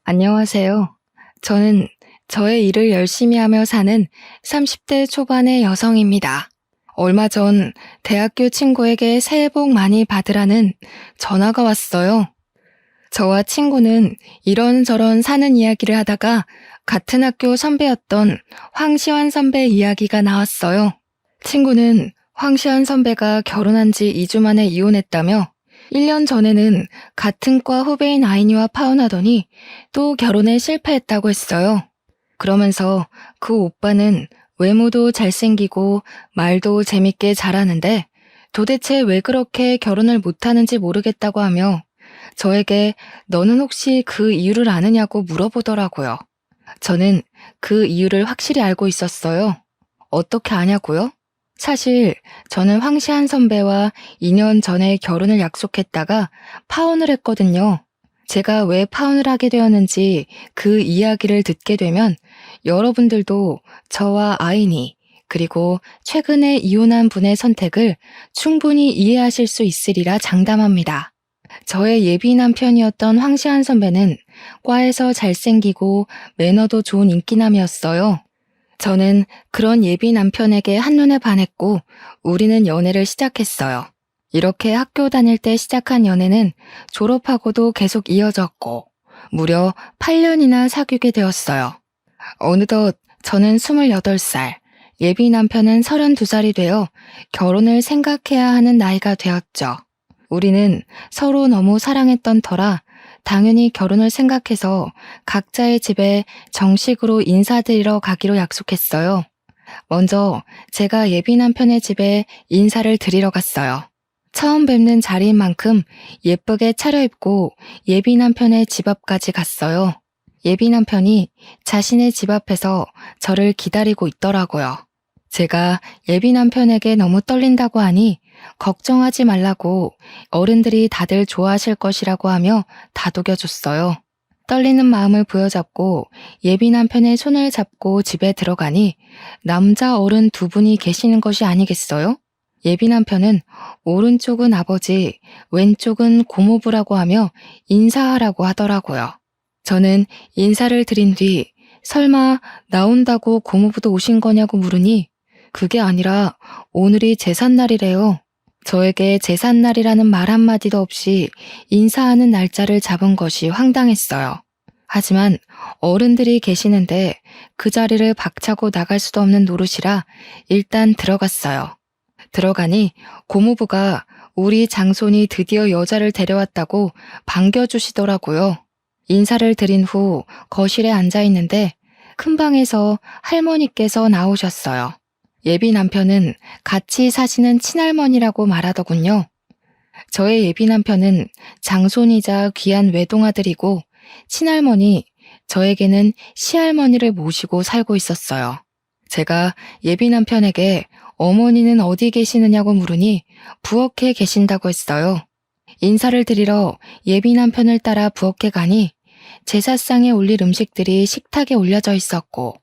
안녕하세요. 저는 저의 일을 열심히 하며 사는 30대 초반의 여성입니다. 얼마 전 대학교 친구에게 새해 복 많이 받으라는 전화가 왔어요. 저와 친구는 이런저런 사는 이야기를 하다가 같은 학교 선배였던 황시환 선배 이야기가 나왔어요. 친구는 황시환 선배가 결혼한 지 2주 만에 이혼했다며 1년 전에는 같은 과 후배인 아이니와 파혼하더니 또 결혼에 실패했다고 했어요. 그러면서 그 오빠는 외모도 잘생기고 말도 재밌게 잘하는데 도대체 왜 그렇게 결혼을 못하는지 모르겠다고 하며 저에게 너는 혹시 그 이유를 아느냐고 물어보더라고요. 저는 그 이유를 확실히 알고 있었어요. 어떻게 아냐고요? 사실 저는 황시한 선배와 2년 전에 결혼을 약속했다가 파혼을 했거든요. 제가 왜 파혼을 하게 되었는지 그 이야기를 듣게 되면 여러분들도 저와 아이니 그리고 최근에 이혼한 분의 선택을 충분히 이해하실 수 있으리라 장담합니다. 저의 예비 남편이었던 황시한 선배는 과에서 잘생기고 매너도 좋은 인기남이었어요. 저는 그런 예비 남편에게 한눈에 반했고 우리는 연애를 시작했어요. 이렇게 학교 다닐 때 시작한 연애는 졸업하고도 계속 이어졌고 무려 8년이나 사귀게 되었어요. 어느덧 저는 28살, 예비 남편은 32살이 되어 결혼을 생각해야 하는 나이가 되었죠. 우리는 서로 너무 사랑했던 터라 당연히 결혼을 생각해서 각자의 집에 정식으로 인사드리러 가기로 약속했어요. 먼저 제가 예비 남편의 집에 인사를 드리러 갔어요. 처음 뵙는 자리인 만큼 예쁘게 차려입고 예비 남편의 집 앞까지 갔어요. 예비 남편이 자신의 집 앞에서 저를 기다리고 있더라고요. 제가 예비 남편에게 너무 떨린다고 하니 걱정하지 말라고 어른들이 다들 좋아하실 것이라고 하며 다독여줬어요. 떨리는 마음을 부여잡고 예비 남편의 손을 잡고 집에 들어가니 남자 어른 두 분이 계시는 것이 아니겠어요? 예비 남편은 오른쪽은 아버지, 왼쪽은 고모부라고 하며 인사하라고 하더라고요. 저는 인사를 드린 뒤 설마 나온다고 고모부도 오신 거냐고 물으니 그게 아니라 오늘이 제삿날이래요. 저에게 제삿날이라는 말 한마디도 없이 인사하는 날짜를 잡은 것이 황당했어요. 하지만 어른들이 계시는데 그 자리를 박차고 나갈 수도 없는 노릇이라 일단 들어갔어요. 들어가니 고모부가 우리 장손이 드디어 여자를 데려왔다고 반겨주시더라고요. 인사를 드린 후 거실에 앉아 있는데 큰 방에서 할머니께서 나오셨어요. 예비 남편은 같이 사시는 친할머니라고 말하더군요. 저의 예비 남편은 장손이자 귀한 외동아들이고 친할머니, 저에게는 시할머니를 모시고 살고 있었어요. 제가 예비 남편에게 어머니는 어디 계시느냐고 물으니 부엌에 계신다고 했어요. 인사를 드리러 예비 남편을 따라 부엌에 가니 제사상에 올릴 음식들이 식탁에 올려져 있었고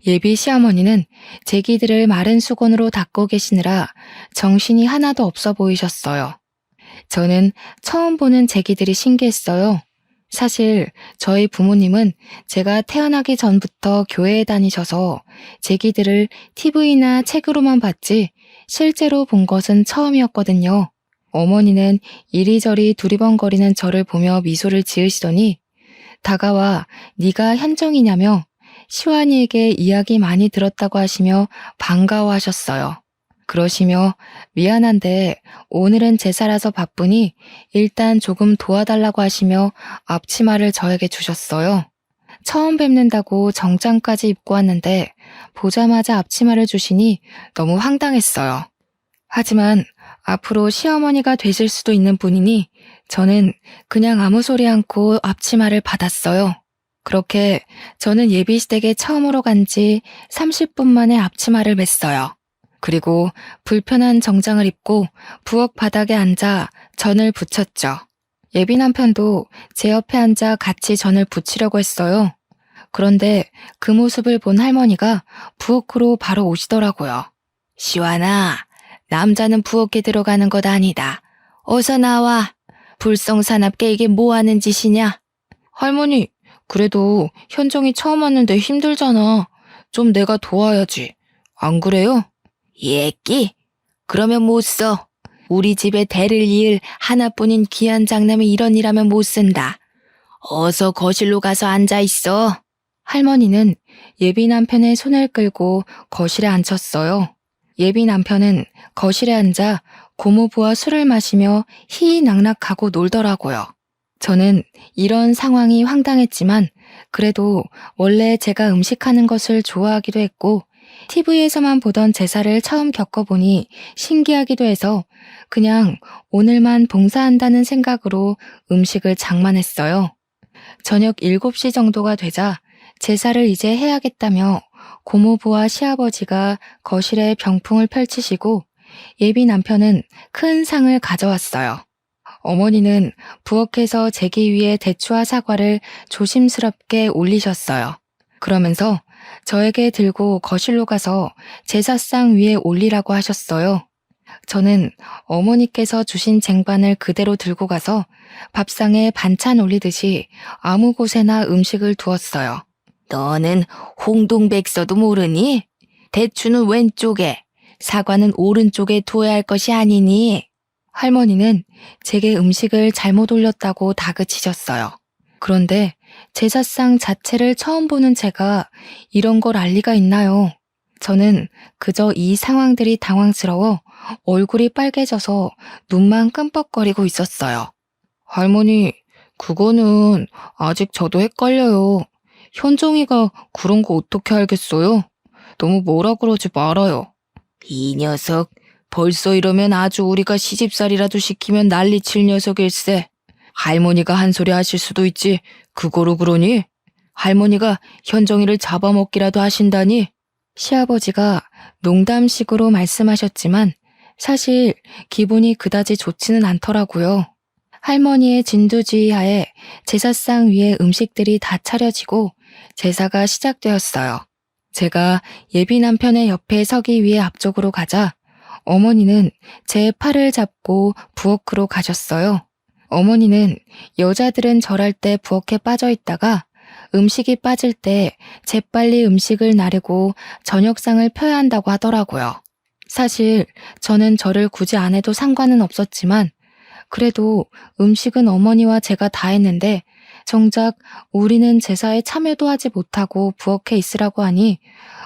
예비 시어머니는 제기들을 마른 수건으로 닦고 계시느라 정신이 하나도 없어 보이셨어요. 저는 처음 보는 제기들이 신기했어요. 사실 저희 부모님은 제가 태어나기 전부터 교회에 다니셔서 제기들을 TV나 책으로만 봤지 실제로 본 것은 처음이었거든요. 어머니는 이리저리 두리번거리는 저를 보며 미소를 지으시더니 다가와 네가 현정이냐며 시완이에게 이야기 많이 들었다고 하시며 반가워하셨어요. 그러시며 미안한데 오늘은 제사라서 바쁘니 일단 조금 도와달라고 하시며 앞치마를 저에게 주셨어요. 처음 뵙는다고 정장까지 입고 왔는데 보자마자 앞치마를 주시니 너무 황당했어요. 하지만 앞으로 시어머니가 되실 수도 있는 분이니 저는 그냥 아무 소리 않고 앞치마를 받았어요. 그렇게 저는 예비시댁에 처음으로 간 지 30분 만에 앞치마를 맸어요. 그리고 불편한 정장을 입고 부엌 바닥에 앉아 전을 부쳤죠. 예비 남편도 제 옆에 앉아 같이 전을 부치려고 했어요. 그런데 그 모습을 본 할머니가 부엌으로 바로 오시더라고요. 시완아, 남자는 부엌에 들어가는 것 아니다. 어서 나와. 불성사납게 이게 뭐 하는 짓이냐? 할머니, 그래도 현정이 처음 왔는데 힘들잖아. 좀 내가 도와야지. 안 그래요? 예끼? 그러면 못 써. 우리 집에 대를 이을 하나뿐인 귀한 장남이 이런 일하면 못 쓴다. 어서 거실로 가서 앉아 있어. 할머니는 예비 남편의 손을 끌고 거실에 앉혔어요. 예비 남편은 거실에 앉아 고모부와 술을 마시며 희희낙낙하고 놀더라고요. 저는 이런 상황이 황당했지만 그래도 원래 제가 음식하는 것을 좋아하기도 했고 TV에서만 보던 제사를 처음 겪어보니 신기하기도 해서 그냥 오늘만 봉사한다는 생각으로 음식을 장만했어요. 저녁 7시 정도가 되자 제사를 이제 해야겠다며 고모부와 시아버지가 거실에 병풍을 펼치시고 예비 남편은 큰 상을 가져왔어요. 어머니는 부엌에서 제기 위에 대추와 사과를 조심스럽게 올리셨어요. 그러면서 저에게 들고 거실로 가서 제사상 위에 올리라고 하셨어요. 저는 어머니께서 주신 쟁반을 그대로 들고 가서 밥상에 반찬 올리듯이 아무 곳에나 음식을 두었어요. 너는 홍동백서도 모르니? 대추는 왼쪽에, 사과는 오른쪽에 두어야 할 것이 아니니? 할머니는 제게 음식을 잘못 올렸다고 다그치셨어요. 그런데 제사상 자체를 처음 보는 제가 이런 걸 알 리가 있나요? 저는 그저 이 상황들이 당황스러워 얼굴이 빨개져서 눈만 끔뻑거리고 있었어요. 할머니, 그거는 아직 저도 헷갈려요. 현정이가 그런 거 어떻게 알겠어요? 너무 뭐라 그러지 말아요. 이 녀석, 벌써 이러면 아주 우리가 시집살이라도 시키면 난리칠 녀석일세. 할머니가 한 소리 하실 수도 있지. 그거로 그러니? 할머니가 현정이를 잡아먹기라도 하신다니? 시아버지가 농담식으로 말씀하셨지만 사실 기분이 그다지 좋지는 않더라고요. 할머니의 진두지휘 하에 제사상 위에 음식들이 다 차려지고 제사가 시작되었어요. 제가 예비 남편의 옆에 서기 위해 앞쪽으로 가자 어머니는 제 팔을 잡고 부엌으로 가셨어요. 어머니는 여자들은 절할 때 부엌에 빠져 있다가 음식이 빠질 때 재빨리 음식을 나르고 저녁상을 펴야 한다고 하더라고요. 사실 저는 절을 굳이 안 해도 상관은 없었지만 그래도 음식은 어머니와 제가 다 했는데 정작 우리는 제사에 참여도 하지 못하고 부엌에 있으라고 하니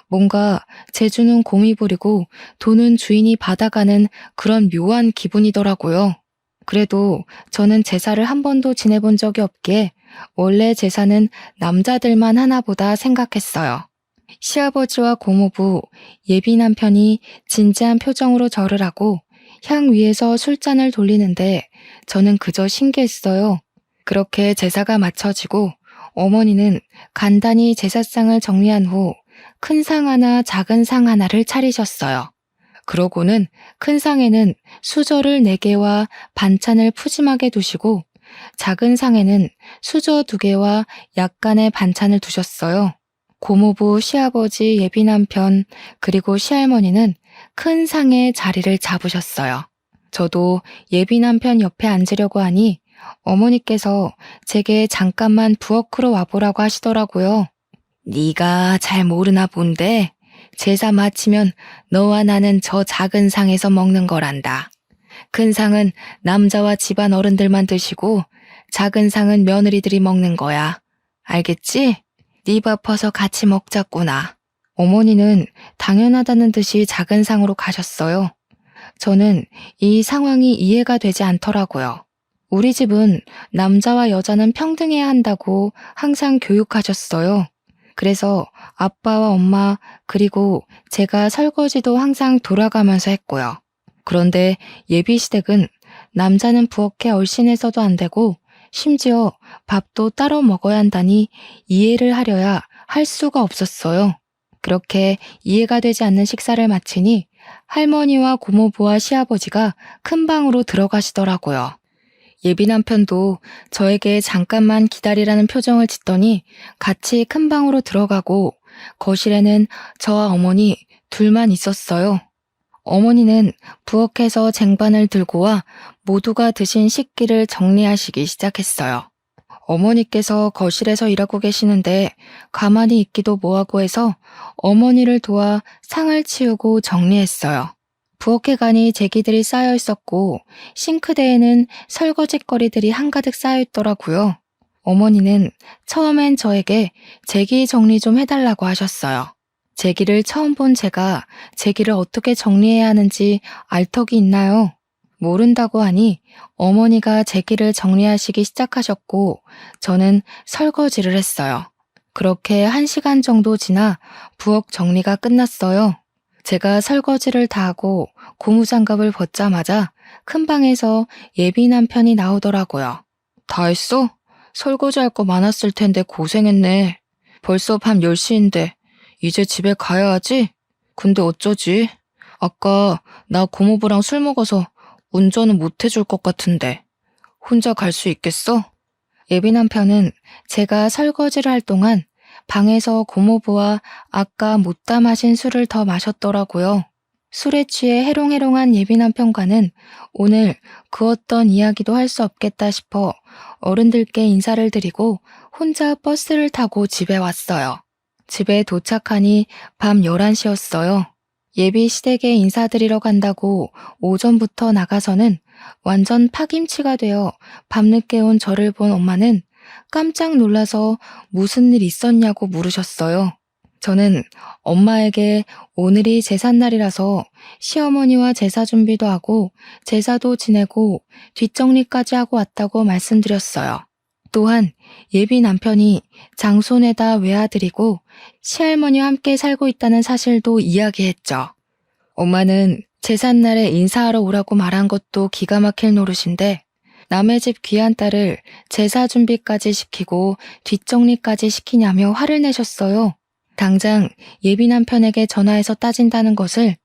뭔가 재주는 곰이 부리고 돈은 주인이 받아가는 그런 묘한 기분이더라고요. 그래도 저는 제사를 한 번도 지내본 적이 없기에 원래 제사는 남자들만 하나 보다 생각했어요. 시아버지와 고모부, 예비 남편이 진지한 표정으로 절을 하고 향 위에서 술잔을 돌리는데 저는 그저 신기했어요. 그렇게 제사가 마쳐지고 어머니는 간단히 제사상을 정리한 후 큰 상 하나, 작은 상 하나를 차리셨어요. 그러고는 큰 상에는 수저를 4개와 반찬을 푸짐하게 두시고 작은 상에는 수저 2개와 약간의 반찬을 두셨어요. 고모부, 시아버지, 예비 남편, 그리고 시할머니는 큰 상에 자리를 잡으셨어요. 저도 예비 남편 옆에 앉으려고 하니 어머니께서 제게 잠깐만 부엌으로 와보라고 하시더라고요. 네가 잘 모르나 본데 제사 마치면 너와 나는 저 작은 상에서 먹는 거란다. 큰 상은 남자와 집안 어른들만 드시고 작은 상은 며느리들이 먹는 거야. 알겠지? 네 바빠서 같이 먹자꾸나. 어머니는 당연하다는 듯이 작은 상으로 가셨어요. 저는 이 상황이 이해가 되지 않더라고요. 우리 집은 남자와 여자는 평등해야 한다고 항상 교육하셨어요. 그래서 아빠와 엄마 그리고 제가 설거지도 항상 돌아가면서 했고요. 그런데 예비시댁은 남자는 부엌에 얼씬해서도 안 되고 심지어 밥도 따로 먹어야 한다니 이해를 하려야 할 수가 없었어요. 그렇게 이해가 되지 않는 식사를 마치니 할머니와 고모부와 시아버지가 큰 방으로 들어가시더라고요. 예비 남편도 저에게 잠깐만 기다리라는 표정을 짓더니 같이 큰 방으로 들어가고 거실에는 저와 어머니 둘만 있었어요. 어머니는 부엌에서 쟁반을 들고 와 모두가 드신 식기를 정리하시기 시작했어요. 어머니께서 거실에서 일하고 계시는데 가만히 있기도 뭐하고 해서 어머니를 도와 상을 치우고 정리했어요. 부엌에가니 제기들이 쌓여 있었고 싱크대에는 설거지거리들이 한가득 쌓여 있더라고요. 어머니는 처음엔 저에게 제기 정리 좀 해달라고 하셨어요. 제기를 처음 본 제가 제기를 어떻게 정리해야 하는지 알 턱이 있나요? 모른다고 하니 어머니가 제기를 정리하시기 시작하셨고 저는 설거지를 했어요. 그렇게 1시간 정도 지나 부엌 정리가 끝났어요. 제가 설거지를 다 하고 고무장갑을 벗자마자 큰 방에서 예비 남편이 나오더라고요. 다 했어? 설거지할 거 많았을 텐데 고생했네. 벌써 밤 10시인데 이제 집에 가야 하지? 근데 어쩌지? 아까 나 고모부랑 술 먹어서 운전은 못 해줄 것 같은데 혼자 갈 수 있겠어? 예비 남편은 제가 설거지를 할 동안 방에서 고모부와 아까 못다 마신 술을 더 마셨더라고요. 술에 취해 해롱해롱한 예비 남편과는 오늘 그 어떤 이야기도 할 수 없겠다 싶어 어른들께 인사를 드리고 혼자 버스를 타고 집에 왔어요. 집에 도착하니 밤 11시였어요. 예비 시댁에 인사드리러 간다고 오전부터 나가서는 완전 파김치가 되어 밤늦게 온 저를 본 엄마는 깜짝 놀라서 무슨 일 있었냐고 물으셨어요. 저는 엄마에게 오늘이 제삿날이라서 시어머니와 제사 준비도 하고 제사도 지내고 뒷정리까지 하고 왔다고 말씀드렸어요. 또한 예비 남편이 장손에다 외아들이고 시할머니와 함께 살고 있다는 사실도 이야기했죠. 엄마는 제삿날에 인사하러 오라고 말한 것도 기가 막힐 노릇인데 남의 집 귀한 딸을 제사 준비까지 시키고 뒷정리까지 시키냐며 화를 내셨어요. 당장 예비 남편에게 전화해서 따진다는 것을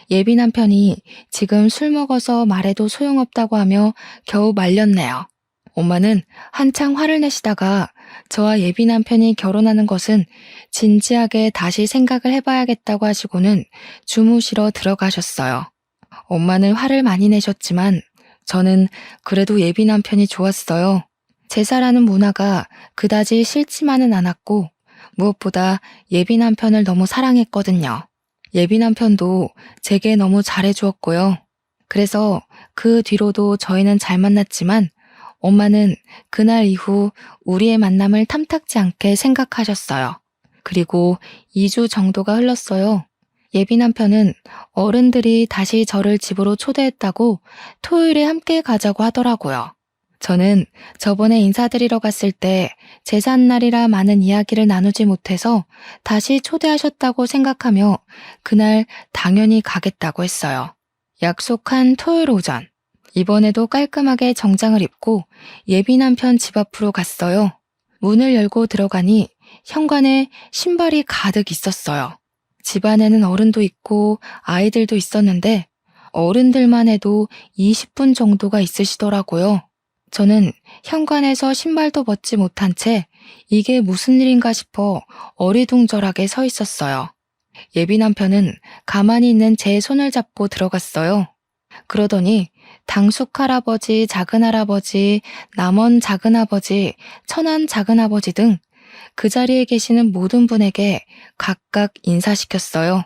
예비 남편이 지금 술 먹어서 말해도 소용없다고 하며 겨우 말렸네요. 엄마는 한창 화를 내시다가 저와 예비 남편이 결혼하는 것은 진지하게 다시 생각을 해봐야겠다고 하시고는 주무시러 들어가셨어요. 엄마는 화를 많이 내셨지만 저는 그래도 예비 남편이 좋았어요. 제사라는 문화가 그다지 싫지만은 않았고 무엇보다 예비 남편을 너무 사랑했거든요. 예비 남편도 제게 너무 잘해주었고요. 그래서 그 뒤로도 저희는 잘 만났지만 엄마는 그날 이후 우리의 만남을 탐탁지 않게 생각하셨어요. 그리고 2주 정도가 흘렀어요. 예비 남편은 어른들이 다시 저를 집으로 초대했다고 토요일에 함께 가자고 하더라고요. 저는 저번에 인사드리러 갔을 때 제삿날이라 많은 이야기를 나누지 못해서 다시 초대하셨다고 생각하며 그날 당연히 가겠다고 했어요. 약속한 토요일 오전. 이번에도 깔끔하게 정장을 입고 예비 남편 집 앞으로 갔어요. 문을 열고 들어가니 현관에 신발이 가득 있었어요. 집 안에는 어른도 있고 아이들도 있었는데 어른들만 해도 20분 정도가 있으시더라고요. 저는 현관에서 신발도 벗지 못한 채 이게 무슨 일인가 싶어 어리둥절하게 서 있었어요. 예비 남편은 가만히 있는 제 손을 잡고 들어갔어요. 그러더니 당숙 할아버지, 작은 할아버지, 남원 작은 아버지, 천안 작은 아버지 등 그 자리에 계시는 모든 분에게 각각 인사시켰어요.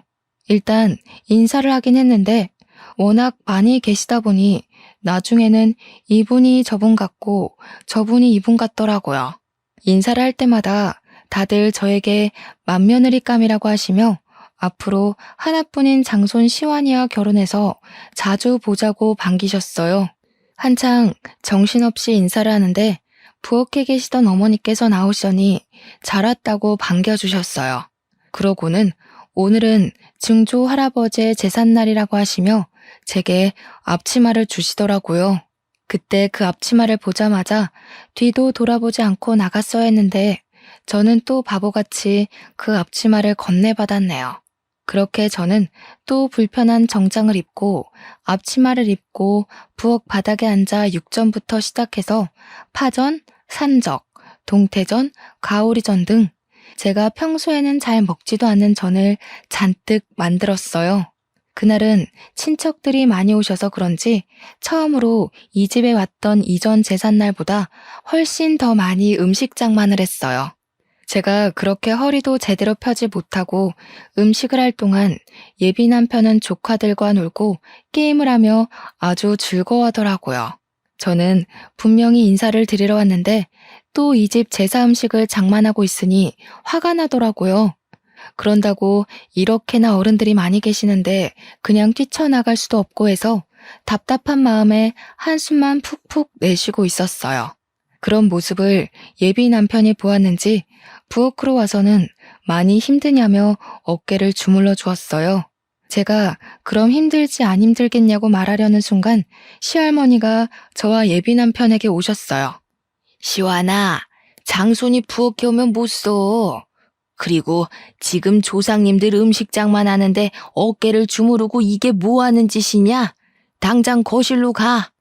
일단 인사를 하긴 했는데 워낙 많이 계시다 보니 나중에는 이분이 저분 같고 저분이 이분 같더라고요. 인사를 할 때마다 다들 저에게 맏며느리감이라고 하시며 앞으로 하나뿐인 장손 시완이와 결혼해서 자주 보자고 반기셨어요. 한창 정신없이 인사를 하는데 부엌에 계시던 어머니께서 나오시더니 잘 왔다고 반겨주셨어요. 그러고는 오늘은 증조 할아버지의 제삿날이라고 하시며 제게 앞치마를 주시더라고요. 그때 그 앞치마를 보자마자 뒤도 돌아보지 않고 나갔어야 했는데 저는 또 바보같이 그 앞치마를 건네받았네요. 그렇게 저는 또 불편한 정장을 입고 앞치마를 입고 부엌 바닥에 앉아 육전부터 시작해서 파전, 산적, 동태전, 가오리전 등 제가 평소에는 잘 먹지도 않는 전을 잔뜩 만들었어요. 그날은 친척들이 많이 오셔서 그런지 처음으로 이 집에 왔던 이전 제삿날보다 훨씬 더 많이 음식 장만을 했어요. 제가 그렇게 허리도 제대로 펴지 못하고 음식을 할 동안 예비 남편은 조카들과 놀고 게임을 하며 아주 즐거워하더라고요. 저는 분명히 인사를 드리러 왔는데 또 이 집 제사 음식을 장만하고 있으니 화가 나더라고요. 그런다고 이렇게나 어른들이 많이 계시는데 그냥 뛰쳐나갈 수도 없고 해서 답답한 마음에 한숨만 푹푹 내쉬고 있었어요. 그런 모습을 예비 남편이 보았는지 부엌으로 와서는 많이 힘드냐며 어깨를 주물러 주었어요. 제가 그럼 힘들지 안 힘들겠냐고 말하려는 순간 시할머니가 저와 예비 남편에게 오셨어요. 시완아, 장손이 부엌에 오면 못 써. 그리고 지금 조상님들 음식장만 하는데 어깨를 주무르고 이게 뭐 하는 짓이냐? 당장 거실로 가.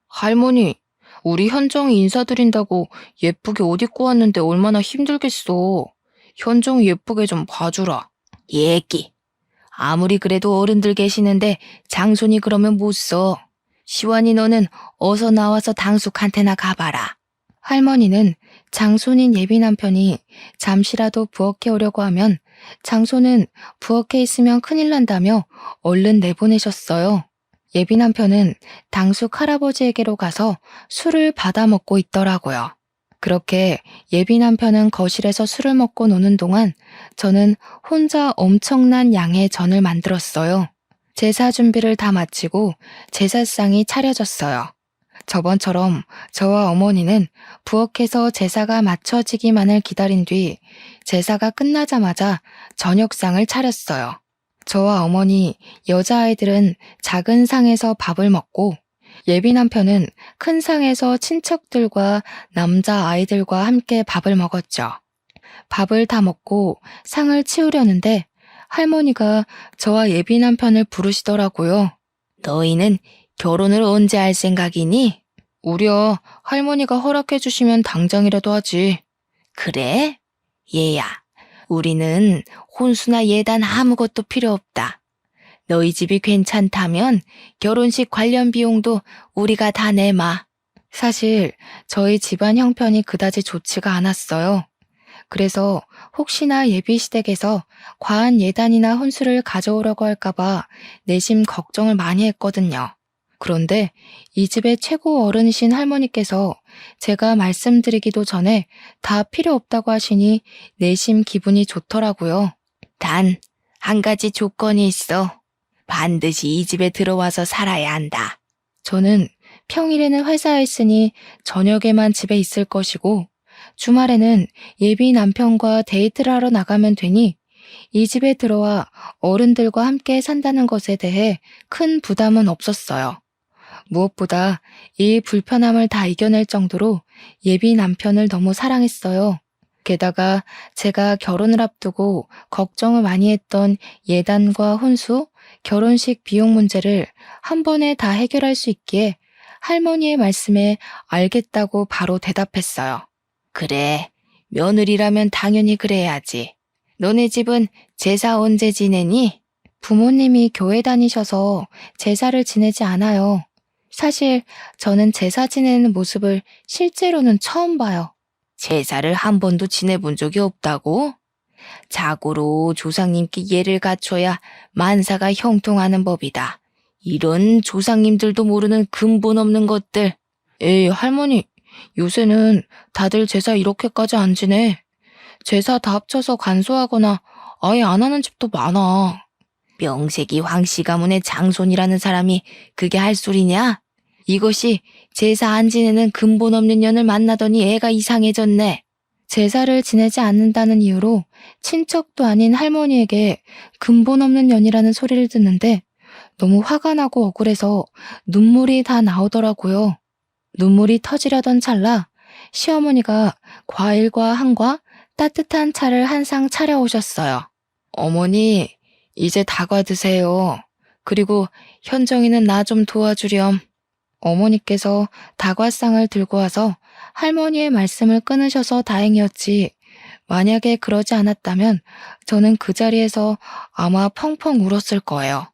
할머니, 우리 현정이 인사드린다고 예쁘게 옷 입고 왔는데 얼마나 힘들겠어. 현정이 예쁘게 좀 봐주라. 예끼. 아무리 그래도 어른들 계시는데 장손이 그러면 못 써. 시완이 너는 어서 나와서 당숙한테나 가봐라. 할머니는 장손인 예비 남편이 잠시라도 부엌에 오려고 하면 장손은 부엌에 있으면 큰일 난다며 얼른 내보내셨어요. 예비 남편은 당숙 할아버지에게로 가서 술을 받아 먹고 있더라고요. 그렇게 예비 남편은 거실에서 술을 먹고 노는 동안 저는 혼자 엄청난 양의 전을 만들었어요. 제사 준비를 다 마치고 제사상이 차려졌어요. 저번처럼 저와 어머니는 부엌에서 제사가 마쳐지기만을 기다린 뒤 제사가 끝나자마자 저녁상을 차렸어요. 저와 어머니, 여자아이들은 작은 상에서 밥을 먹고 예비 남편은 큰 상에서 친척들과 남자아이들과 함께 밥을 먹었죠. 밥을 다 먹고 상을 치우려는데 할머니가 저와 예비 남편을 부르시더라고요. 너희는 결혼을 언제 할 생각이니? 우려 할머니가 허락해 주시면 당장이라도 하지. 그래? 얘야, 우리는 혼수나 예단 아무것도 필요 없다. 너희 집이 괜찮다면 결혼식 관련 비용도 우리가 다 내마. 사실 저희 집안 형편이 그다지 좋지가 않았어요. 그래서 혹시나 예비시댁에서 과한 예단이나 혼수를 가져오려고 할까봐 내심 걱정을 많이 했거든요. 그런데 이 집의 최고 어른이신 할머니께서 제가 말씀드리기도 전에 다 필요 없다고 하시니 내심 기분이 좋더라고요. 단, 한 가지 조건이 있어. 반드시 이 집에 들어와서 살아야 한다. 저는 평일에는 회사에 있으니 저녁에만 집에 있을 것이고 주말에는 예비 남편과 데이트를 하러 나가면 되니 이 집에 들어와 어른들과 함께 산다는 것에 대해 큰 부담은 없었어요. 무엇보다 이 불편함을 다 이겨낼 정도로 예비 남편을 너무 사랑했어요. 게다가 제가 결혼을 앞두고 걱정을 많이 했던 예단과 혼수, 결혼식 비용 문제를 한 번에 다 해결할 수 있기에 할머니의 말씀에 알겠다고 바로 대답했어요. 그래, 며느리라면 당연히 그래야지. 너네 집은 제사 언제 지내니? 부모님이 교회 다니셔서 제사를 지내지 않아요. 사실 저는 제사 지내는 모습을 실제로는 처음 봐요. 제사를 한 번도 지내본 적이 없다고? 자고로 조상님께 예를 갖춰야 만사가 형통하는 법이다. 이런 조상님들도 모르는 근본 없는 것들. 에이, 할머니, 요새는 다들 제사 이렇게까지 안 지내. 제사 다 합쳐서 간소하거나 아예 안 하는 집도 많아. 명색이 황씨 가문의 장손이라는 사람이 그게 할 소리냐? 이것이 제사 안 지내는 근본 없는 년을 만나더니 애가 이상해졌네. 제사를 지내지 않는다는 이유로 친척도 아닌 할머니에게 근본 없는 년이라는 소리를 듣는데 너무 화가 나고 억울해서 눈물이 다 나오더라고요. 눈물이 터지려던 찰나 시어머니가 과일과 한과 따뜻한 차를 한 상 차려오셨어요. 어머니, 이제 다과 드세요. 그리고 현정이는 나 좀 도와주렴. 어머니께서 다과상을 들고 와서 할머니의 말씀을 끊으셔서 다행이었지. 만약에 그러지 않았다면 저는 그 자리에서 아마 펑펑 울었을 거예요.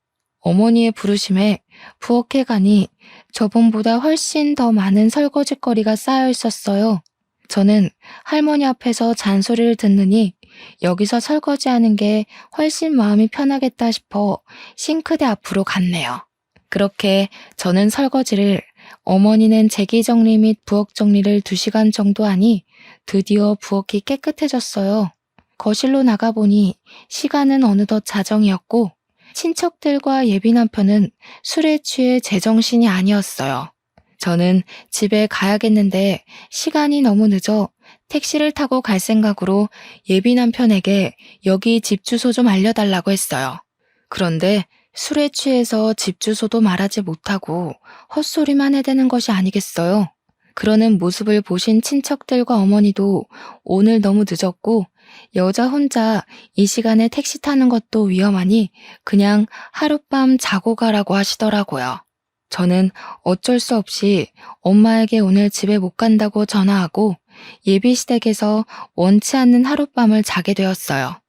어머니의 부르심에 부엌에 가니 저번보다 훨씬 더 많은 설거지거리가 쌓여 있었어요. 저는 할머니 앞에서 잔소리를 듣느니 여기서 설거지하는 게 훨씬 마음이 편하겠다 싶어 싱크대 앞으로 갔네요. 그렇게 저는 설거지를, 어머니는 재기 정리 및 부엌 정리를 2시간 정도 하니 드디어 부엌이 깨끗해졌어요. 거실로 나가보니 시간은 어느덧 자정이었고 친척들과 예비 남편은 술에 취해 제정신이 아니었어요. 저는 집에 가야겠는데 시간이 너무 늦어 택시를 타고 갈 생각으로 예비 남편에게 여기 집 주소 좀 알려달라고 했어요. 그런데 술에 취해서 집 주소도 말하지 못하고 헛소리만 해대는 것이 아니겠어요. 그러는 모습을 보신 친척들과 어머니도 오늘 너무 늦었고 여자 혼자 이 시간에 택시 타는 것도 위험하니 그냥 하룻밤 자고 가라고 하시더라고요. 저는 어쩔 수 없이 엄마에게 오늘 집에 못 간다고 전화하고 예비시댁에서 원치 않는 하룻밤을 자게 되었어요.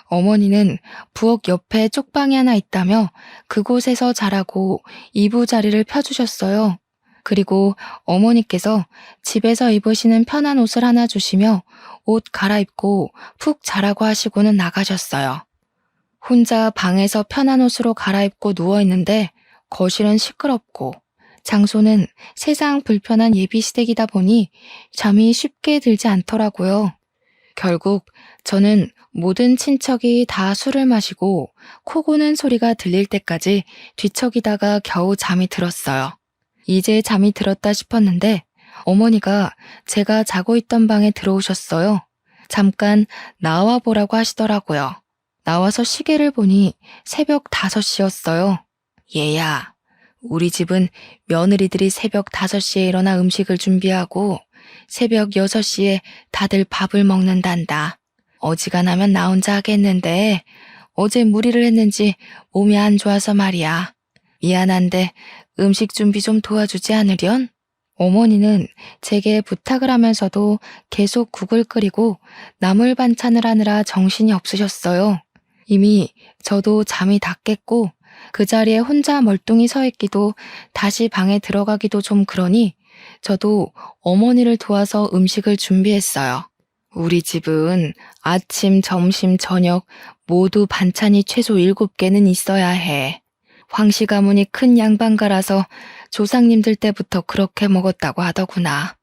어머니는 부엌 옆에 쪽방이 하나 있다며 그곳에서 자라고 이부자리를 펴주셨어요. 그리고 어머니께서 집에서 입으시는 편한 옷을 하나 주시며 옷 갈아입고 푹 자라고 하시고는 나가셨어요. 혼자 방에서 편한 옷으로 갈아입고 누워있는데 거실은 시끄럽고 장소는 세상 불편한 예비시댁이다 보니 잠이 쉽게 들지 않더라고요. 결국 저는 모든 친척이 다 술을 마시고 코 고는 소리가 들릴 때까지 뒤척이다가 겨우 잠이 들었어요. 이제 잠이 들었다 싶었는데 어머니가 제가 자고 있던 방에 들어오셨어요. 잠깐 나와 보라고 하시더라고요. 나와서 시계를 보니 새벽 5시였어요. 얘야, 우리 집은 며느리들이 새벽 5시에 일어나 음식을 준비하고 새벽 6시에 다들 밥을 먹는단다. 어지간하면 나 혼자 하겠는데 어제 무리를 했는지 몸이 안 좋아서 말이야. 미안한데 음식 준비 좀 도와주지 않으련? 어머니는 제게 부탁을 하면서도 계속 국을 끓이고 나물 반찬을 하느라 정신이 없으셨어요. 이미 저도 잠이 다 깼고 그 자리에 혼자 멀뚱히 서 있기도 다시 방에 들어가기도 좀 그러니 저도 어머니를 도와서 음식을 준비했어요. 우리 집은 아침, 점심, 저녁 모두 반찬이 최소 7개는 있어야 해. 황씨 가문이 큰 양반가라서 조상님들 때부터 그렇게 먹었다고 하더구나.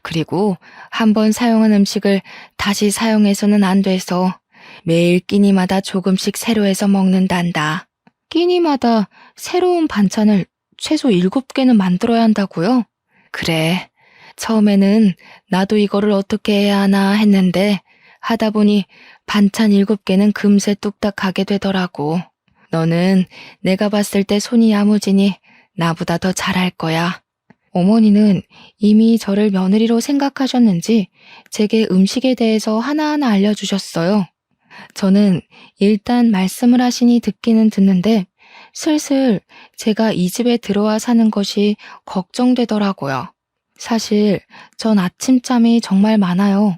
그리고 한번 사용한 음식을 다시 사용해서는 안 돼서 매일 끼니마다 조금씩 새로 해서 먹는단다. 끼니마다 새로운 반찬을 최소 7개는 만들어야 한다고요? 그래. 처음에는 나도 이거를 어떻게 해야 하나 했는데 하다 보니 반찬 7개는 금세 뚝딱 가게 되더라고. 너는 내가 봤을 때 손이 야무지니 나보다 더 잘할 거야. 어머니는 이미 저를 며느리로 생각하셨는지 제게 음식에 대해서 하나하나 알려주셨어요. 저는 일단 말씀을 하시니 듣기는 듣는데 슬슬 제가 이 집에 들어와 사는 것이 걱정되더라고요. 사실 전 아침잠이 정말 많아요.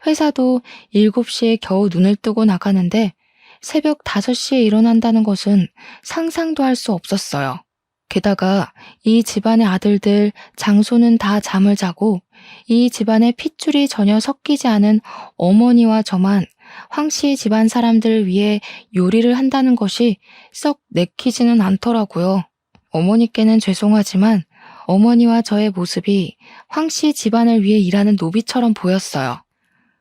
회사도 7시에 겨우 눈을 뜨고 나가는데 새벽 5시에 일어난다는 것은 상상도 할 수 없었어요. 게다가 이 집안의 아들들, 장소는 다 잠을 자고 이 집안의 핏줄이 전혀 섞이지 않은 어머니와 저만 황씨 집안 사람들을 위해 요리를 한다는 것이 썩 내키지는 않더라고요. 어머니께는 죄송하지만 어머니와 저의 모습이 황씨 집안을 위해 일하는 노비처럼 보였어요.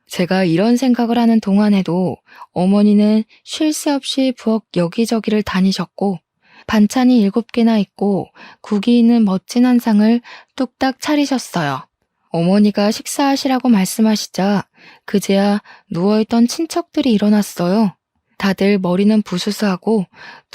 제가 이런 생각을 하는 동안에도 어머니는 쉴 새 없이 부엌 여기저기를 다니셨고 반찬이 7개나 있고 국이 있는 멋진 한 상을 뚝딱 차리셨어요. 어머니가 식사하시라고 말씀하시자 그제야 누워있던 친척들이 일어났어요. 다들 머리는 부스스하고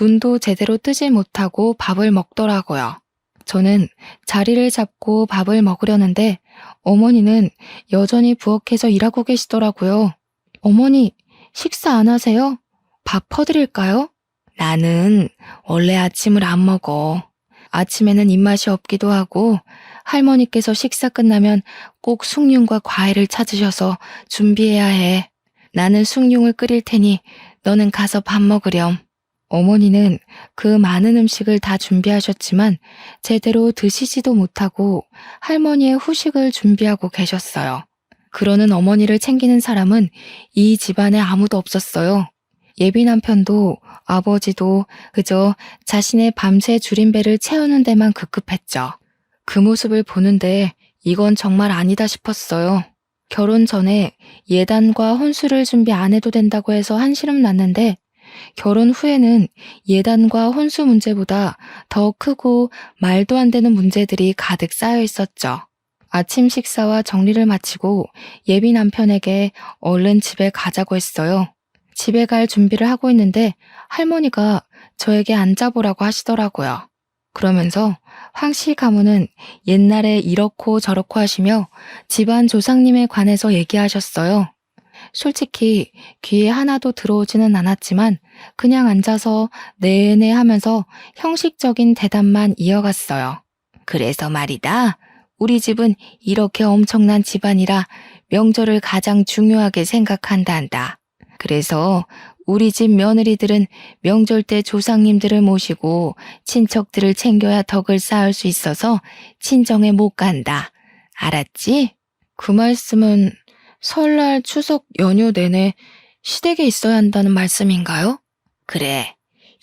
눈도 제대로 뜨지 못하고 밥을 먹더라고요. 저는 자리를 잡고 밥을 먹으려는데 어머니는 여전히 부엌에서 일하고 계시더라고요. 어머니, 식사 안 하세요? 밥 퍼드릴까요? 나는 원래 아침을 안 먹어. 아침에는 입맛이 없기도 하고 할머니께서 식사 끝나면 꼭 숭늉과 과일을 찾으셔서 준비해야 해. 나는 숭늉을 끓일 테니 너는 가서 밥 먹으렴. 어머니는 그 많은 음식을 다 준비하셨지만 제대로 드시지도 못하고 할머니의 후식을 준비하고 계셨어요. 그러는 어머니를 챙기는 사람은 이 집안에 아무도 없었어요. 예비 남편도 아버지도 그저 자신의 밤새 줄인 배를 채우는 데만 급급했죠. 그 모습을 보는데 이건 정말 아니다 싶었어요. 결혼 전에 예단과 혼수를 준비 안 해도 된다고 해서 한시름 났는데 결혼 후에는 예단과 혼수 문제보다 더 크고 말도 안 되는 문제들이 가득 쌓여 있었죠. 아침 식사와 정리를 마치고 예비 남편에게 얼른 집에 가자고 했어요. 집에 갈 준비를 하고 있는데 할머니가 저에게 앉아보라고 하시더라고요. 그러면서 황씨 가문은 옛날에 이렇고 저렇고 하시며 집안 조상님에 관해서 얘기하셨어요. 솔직히 귀에 하나도 들어오지는 않았지만 그냥 앉아서 네네 하면서 형식적인 대답만 이어갔어요. 그래서 말이다. 우리 집은 이렇게 엄청난 집안이라 명절을 가장 중요하게 생각한단다. 그래서 우리 집 며느리들은 명절 때 조상님들을 모시고 친척들을 챙겨야 덕을 쌓을 수 있어서 친정에 못 간다. 알았지? 그 말씀은 설날 추석 연휴 내내 시댁에 있어야 한다는 말씀인가요? 그래.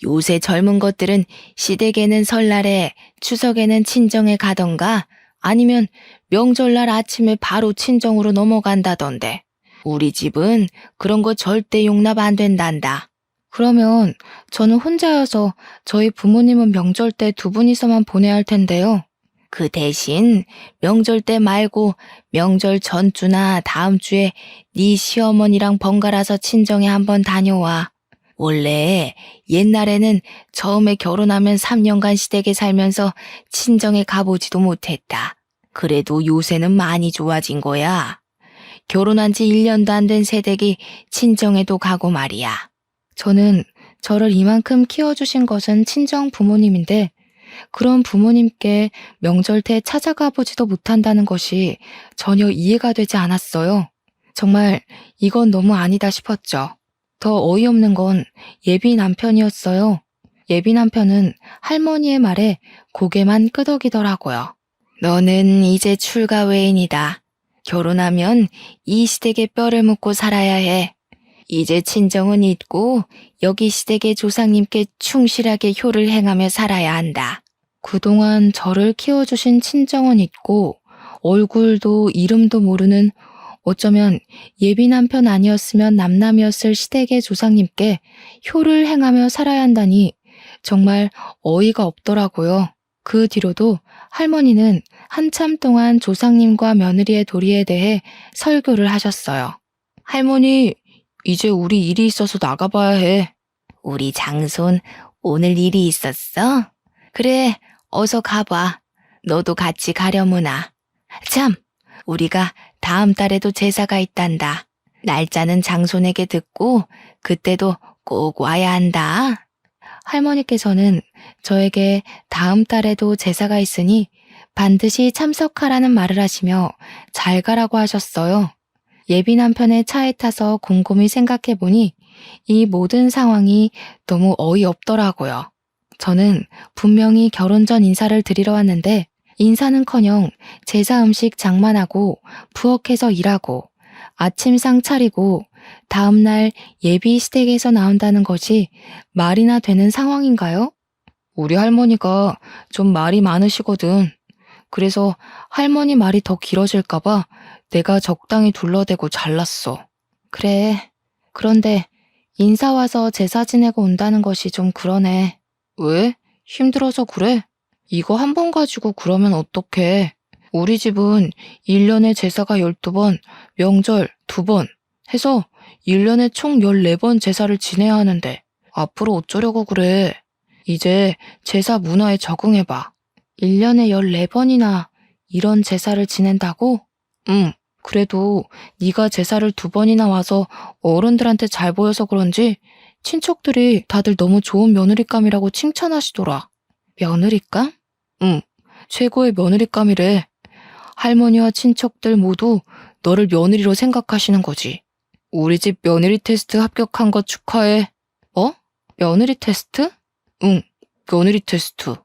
요새 젊은 것들은 시댁에는 설날에 추석에는 친정에 가던가 아니면 명절날 아침에 바로 친정으로 넘어간다던데. 우리 집은 그런 거 절대 용납 안 된단다. 그러면 저는 혼자여서 저희 부모님은 명절 때 두 분이서만 보내야 할 텐데요. 그 대신 명절 때 말고 명절 전주나 다음 주에 네 시어머니랑 번갈아서 친정에 한번 다녀와. 원래 옛날에는 처음에 결혼하면 3년간 시댁에 살면서 친정에 가보지도 못했다. 그래도 요새는 많이 좋아진 거야. 결혼한 지 1년도 안 된 새댁이 친정에도 가고 말이야. 저는 저를 이만큼 키워주신 것은 친정 부모님인데 그런 부모님께 명절 때 찾아가 보지도 못한다는 것이 전혀 이해가 되지 않았어요. 정말 이건 너무 아니다 싶었죠. 더 어이없는 건 예비 남편이었어요. 예비 남편은 할머니의 말에 고개만 끄덕이더라고요. 너는 이제 출가 외인이다. 결혼하면 이 시댁에 뼈를 묻고 살아야 해. 이제 친정은 잊고 여기 시댁의 조상님께 충실하게 효를 행하며 살아야 한다. 그동안 저를 키워주신 친정은 잊고 얼굴도 이름도 모르는 어쩌면 예비 남편 아니었으면 남남이었을 시댁의 조상님께 효를 행하며 살아야 한다니 정말 어이가 없더라고요. 그 뒤로도 할머니는 한참 동안 조상님과 며느리의 도리에 대해 설교를 하셨어요. 할머니, 이제 우리 일이 있어서 나가봐야 해. 우리 장손 오늘 일이 있었어? 그래, 어서 가봐. 너도 같이 가려무나. 참, 우리가 다음 달에도 제사가 있단다. 날짜는 장손에게 듣고 그때도 꼭 와야 한다. 할머니께서는 저에게 다음 달에도 제사가 있으니 반드시 참석하라는 말을 하시며 잘 가라고 하셨어요. 예비 남편의 차에 타서 곰곰이 생각해보니 이 모든 상황이 너무 어이없더라고요. 저는 분명히 결혼 전 인사를 드리러 왔는데 인사는커녕 제사 음식 장만하고 부엌에서 일하고 아침상 차리고 다음날 예비 시댁에서 나온다는 것이 말이나 되는 상황인가요? 우리 할머니가 좀 말이 많으시거든. 그래서 할머니 말이 더 길어질까봐 내가 적당히 둘러대고 잘랐어. 그래. 그런데 인사 와서 제사 지내고 온다는 것이 좀 그러네. 왜? 힘들어서 그래? 이거 한 번 가지고 그러면 어떡해. 우리 집은 1년에 제사가 12번, 명절 2번 해서 1년에 총 14번 제사를 지내야 하는데 앞으로 어쩌려고 그래. 이제 제사 문화에 적응해봐. 1년에 14번이나 이런 제사를 지낸다고? 그래도 네가 제사를 2번이나 와서 어른들한테 잘 보여서 그런지 친척들이 다들 너무 좋은 며느리감이라고 칭찬하시더라. 며느리감? 최고의 며느리감이래. 할머니와 친척들 모두 너를 며느리로 생각하시는 거지. 우리 집 며느리 테스트 합격한 거 축하해. 뭐? 며느리 테스트? 응, 며느리 테스트.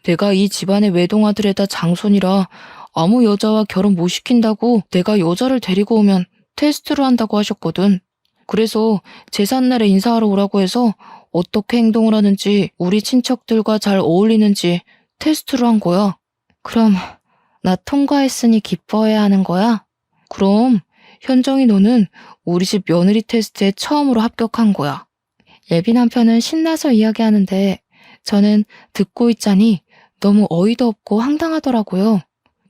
내가 이 집안의 외동아들에다 장손이라 아무 여자와 결혼 못 시킨다고 내가 여자를 데리고 오면 테스트를 한다고 하셨거든. 그래서 제삿날에 인사하러 오라고 해서 어떻게 행동을 하는지 우리 친척들과 잘 어울리는지 테스트를 한 거야. 그럼 나 통과했으니 기뻐해야 하는 거야? 그럼 현정이 너는 우리 집 며느리 테스트에 처음으로 합격한 거야. 예비 남편은 신나서 이야기하는데 저는 듣고 있자니 너무 어이도 없고 황당하더라고요.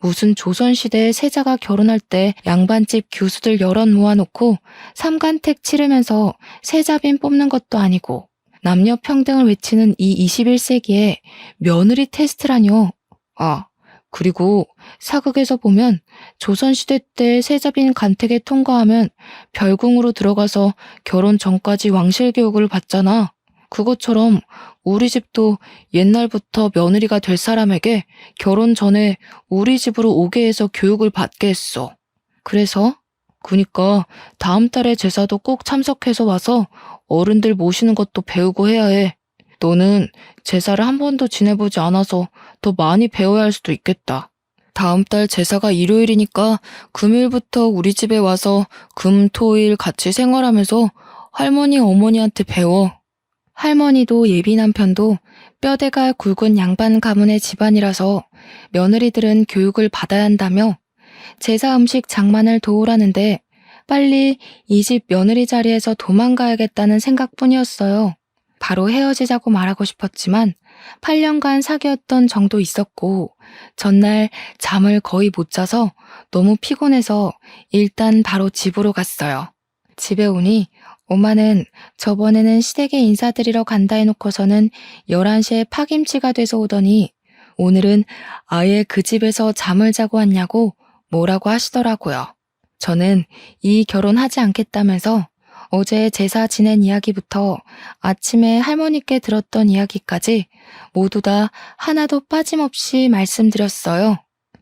무슨 조선시대의 세자가 결혼할 때 양반집 교수들 여럿 모아놓고 삼간택 치르면서 세자빈 뽑는 것도 아니고 남녀 평등을 외치는 이 21세기에 며느리 테스트라뇨. 아, 그리고 사극에서 보면 조선시대 때 세자빈 간택에 통과하면 별궁으로 들어가서 결혼 전까지 왕실 교육을 받잖아. 그것처럼 우리 집도 옛날부터 며느리가 될 사람에게 결혼 전에 우리 집으로 오게 해서 교육을 받게 했어. 그래서? 그니까 다음 달에 제사도 꼭 참석해서 와서 어른들 모시는 것도 배우고 해야 해. 너는 제사를 한 번도 지내보지 않아서 더 많이 배워야 할 수도 있겠다. 다음 달 제사가 일요일이니까 금요일부터 우리 집에 와서 금, 토, 일 같이 생활하면서 할머니, 어머니한테 배워. 할머니도 예비 남편도 뼈대가 굵은 양반 가문의 집안이라서 며느리들은 교육을 받아야 한다며 제사 음식 장만을 도우라는데 빨리 이 집 며느리 자리에서 도망가야겠다는 생각뿐이었어요. 바로 헤어지자고 말하고 싶었지만 8년간 사귀었던 정도 있었고 전날 잠을 거의 못 자서 너무 피곤해서 일단 바로 집으로 갔어요. 집에 오니 엄마는 저번에는 시댁에 인사드리러 간다 해놓고서는 11시에 파김치가 돼서 오더니 오늘은 아예 그 집에서 잠을 자고 왔냐고 뭐라고 하시더라고요. 저는 이 결혼하지 않겠다면서 어제 제사 지낸 이야기부터 아침에 할머니께 들었던 이야기까지 모두 다 하나도 빠짐없이 말씀드렸어요.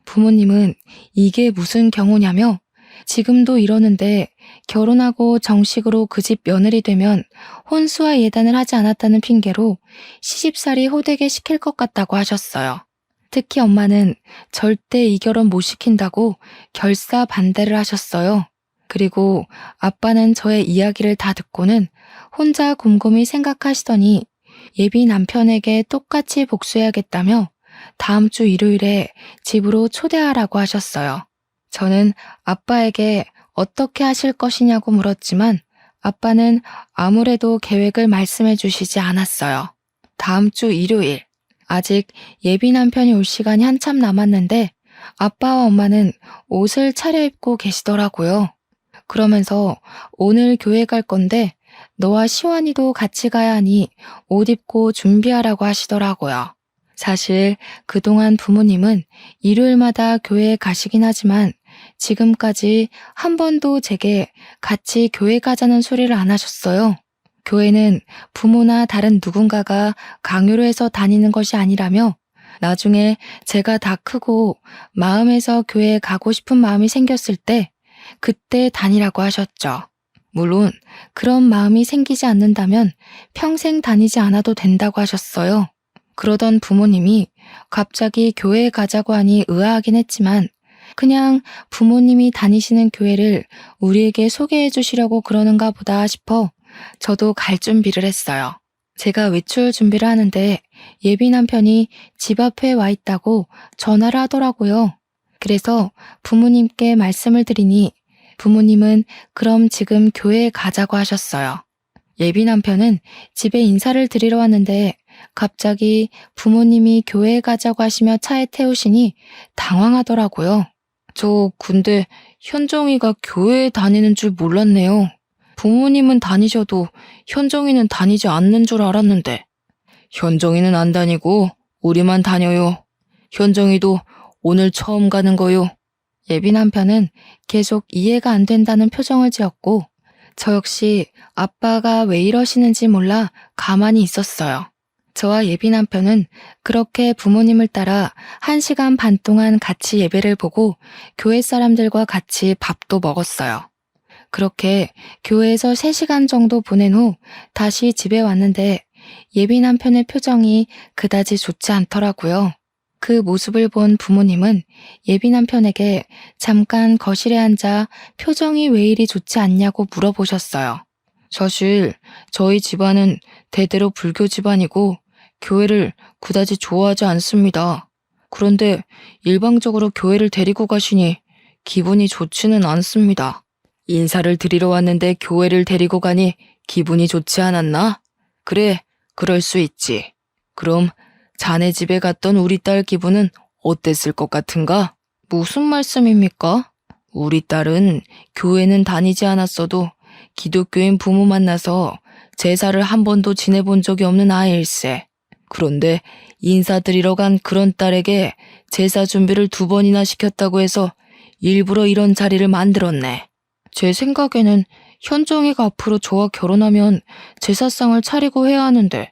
부모님은 이게 무슨 경우냐며 지금도 이러는데 결혼하고 정식으로 그 집 며느리 되면 혼수와 예단을 하지 않았다는 핑계로 시집살이 호되게 시킬 것 같다고 하셨어요. 특히 엄마는 절대 이 결혼 못 시킨다고 결사 반대를 하셨어요. 그리고 아빠는 저의 이야기를 다 듣고는 혼자 곰곰이 생각하시더니 예비 남편에게 똑같이 복수해야겠다며 다음 주 일요일에 집으로 초대하라고 하셨어요. 저는 아빠에게 어떻게 하실 것이냐고 물었지만 아빠는 아무래도 계획을 말씀해 주시지 않았어요. 다음 주 일요일, 아직 예비 남편이 올 시간이 한참 남았는데 아빠와 엄마는 옷을 차려입고 계시더라고요. 그러면서 오늘 교회 갈 건데 너와 시완이도 같이 가야 하니 옷 입고 준비하라고 하시더라고요. 사실 그동안 부모님은 일요일마다 교회에 가시긴 하지만 지금까지 한 번도 제게 같이 교회 가자는 소리를 안 하셨어요. 교회는 부모나 다른 누군가가 강요로 해서 다니는 것이 아니라며 나중에 제가 다 크고 마음에서 교회에 가고 싶은 마음이 생겼을 때 그때 다니라고 하셨죠. 물론 그런 마음이 생기지 않는다면 평생 다니지 않아도 된다고 하셨어요. 그러던 부모님이 갑자기 교회에 가자고 하니 의아하긴 했지만 그냥 부모님이 다니시는 교회를 우리에게 소개해 주시려고 그러는가 보다 싶어 저도 갈 준비를 했어요. 제가 외출 준비를 하는데 예비 남편이 집 앞에 와 있다고 전화를 하더라고요. 그래서 부모님께 말씀을 드리니 부모님은 그럼 지금 교회에 가자고 하셨어요. 예비 남편은 집에 인사를 드리러 왔는데 갑자기 부모님이 교회에 가자고 하시며 차에 태우시니 당황하더라고요. 저 근데 현정이가 교회에 다니는 줄 몰랐네요. 부모님은 다니셔도 현정이는 다니지 않는 줄 알았는데. 현정이는 안 다니고 우리만 다녀요. 현정이도 오늘 처음 가는 거요. 예비 남편은 계속 이해가 안 된다는 표정을 지었고 저 역시 아빠가 왜 이러시는지 몰라 가만히 있었어요. 저와 예비 남편은 그렇게 부모님을 따라 1시간 반 동안 같이 예배를 보고 교회 사람들과 같이 밥도 먹었어요. 그렇게 교회에서 3시간 정도 보낸 후 다시 집에 왔는데 예비 남편의 표정이 그다지 좋지 않더라고요. 그 모습을 본 부모님은 예비 남편에게 잠깐 거실에 앉아 표정이 왜 이리 좋지 않냐고 물어보셨어요. 사실 저희 집안은 대대로 불교 집안이고 교회를 그다지 좋아하지 않습니다. 그런데 일방적으로 교회를 데리고 가시니 기분이 좋지는 않습니다. 인사를 드리러 왔는데 교회를 데리고 가니 기분이 좋지 않았나? 그래, 그럴 수 있지. 그럼 자네 집에 갔던 우리 딸 기분은 어땠을 것 같은가? 무슨 말씀입니까? 우리 딸은 교회는 다니지 않았어도 기독교인 부모 만나서 제사를 한 번도 지내본 적이 없는 아이일세. 그런데 인사드리러 간 그런 딸에게 제사 준비를 2번이나 시켰다고 해서 일부러 이런 자리를 만들었네. 제 생각에는 현정이가 앞으로 저와 결혼하면 제사상을 차리고 해야 하는데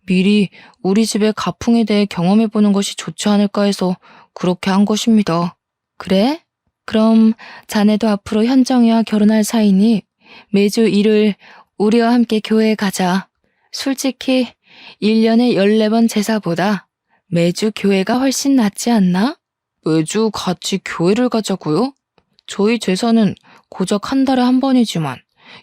미리 우리 집의 가풍에 대해 경험해보는 것이 좋지 않을까 해서 그렇게 한 것입니다. 그래? 그럼 자네도 앞으로 현정이와 결혼할 사이니 매주 일요일 우리와 함께 교회에 가자. 솔직히 1년에 14번 제사보다 매주 교회가 훨씬 낫지 않나? 매주 같이 교회를 가자고요? 저희 제사는 고작 한 달에 한 번이지만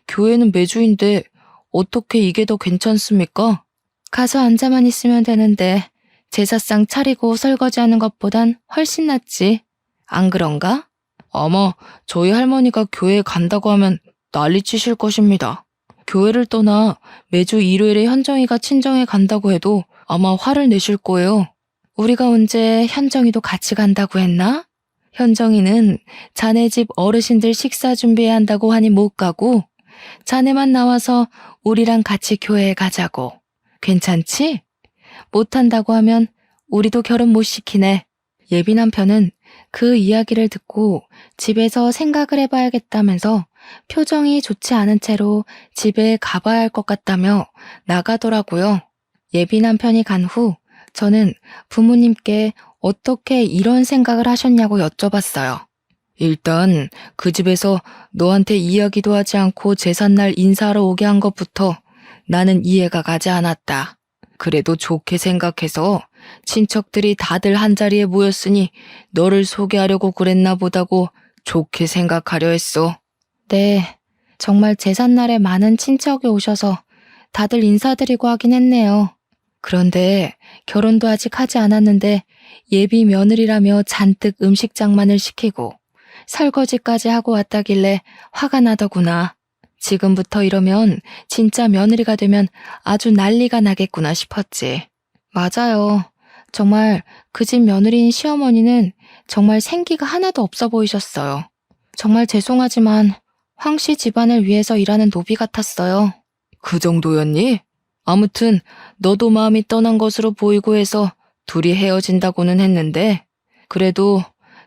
교회는 매주인데 어떻게 이게 더 괜찮습니까? 가서 앉아만 있으면 되는데 제사상 차리고 설거지하는 것보단 훨씬 낫지. 안 그런가? 아마 저희 할머니가 교회에 간다고 하면 난리치실 것입니다. 교회를 떠나 매주 일요일에 현정이가 친정에 간다고 해도 아마 화를 내실 거예요. 우리가 언제 현정이도 같이 간다고 했나? 현정이는 자네 집 어르신들 식사 준비해야 한다고 하니 못 가고 자네만 나와서 우리랑 같이 교회에 가자고. 괜찮지? 못한다고 하면 우리도 결혼 못 시키네. 예비 남편은 그 이야기를 듣고 집에서 생각을 해봐야겠다면서 표정이 좋지 않은 채로 집에 가봐야 할 것 같다며 나가더라고요. 예비 남편이 간 후 저는 부모님께 어떻게 이런 생각을 하셨냐고 여쭤봤어요. 일단 그 집에서 너한테 이야기도 하지 않고 제삿날 인사하러 오게 한 것부터 나는 이해가 가지 않았다. 그래도 좋게 생각해서 친척들이 다들 한자리에 모였으니 너를 소개하려고 그랬나 보다고 좋게 생각하려 했어. 네, 정말 제삿날에 많은 친척이 오셔서 다들 인사드리고 하긴 했네요. 그런데 결혼도 아직 하지 않았는데 예비 며느리라며 잔뜩 음식 장만을 시키고 설거지까지 하고 왔다길래 화가 나더구나. 지금부터 이러면 진짜 며느리가 되면 아주 난리가 나겠구나 싶었지. 맞아요. 정말 그 집 며느리인 시어머니는 정말 생기가 하나도 없어 보이셨어요. 정말 죄송하지만 황씨 집안을 위해서 일하는 노비 같았어요. 그 정도였니? 아무튼 너도 마음이 떠난 것으로 보이고 해서 둘이 헤어진다고는 했는데 그래도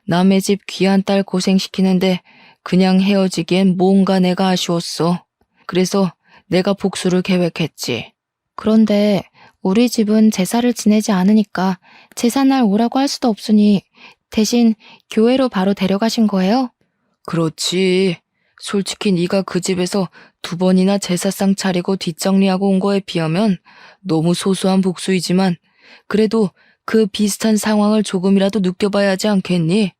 남의 집 귀한 딸 고생시키는데 그냥 헤어지기엔 뭔가 내가 아쉬웠어. 그래서 내가 복수를 계획했지. 그런데 우리 집은 제사를 지내지 않으니까 제사날 오라고 할 수도 없으니 대신 교회로 바로 데려가신 거예요? 그렇지. 솔직히 네가 그 집에서 2번이나 제사상 차리고 뒷정리하고 온 거에 비하면 너무 소소한 복수이지만 그래도 그 비슷한 상황을 조금이라도 느껴봐야 하지 않겠니?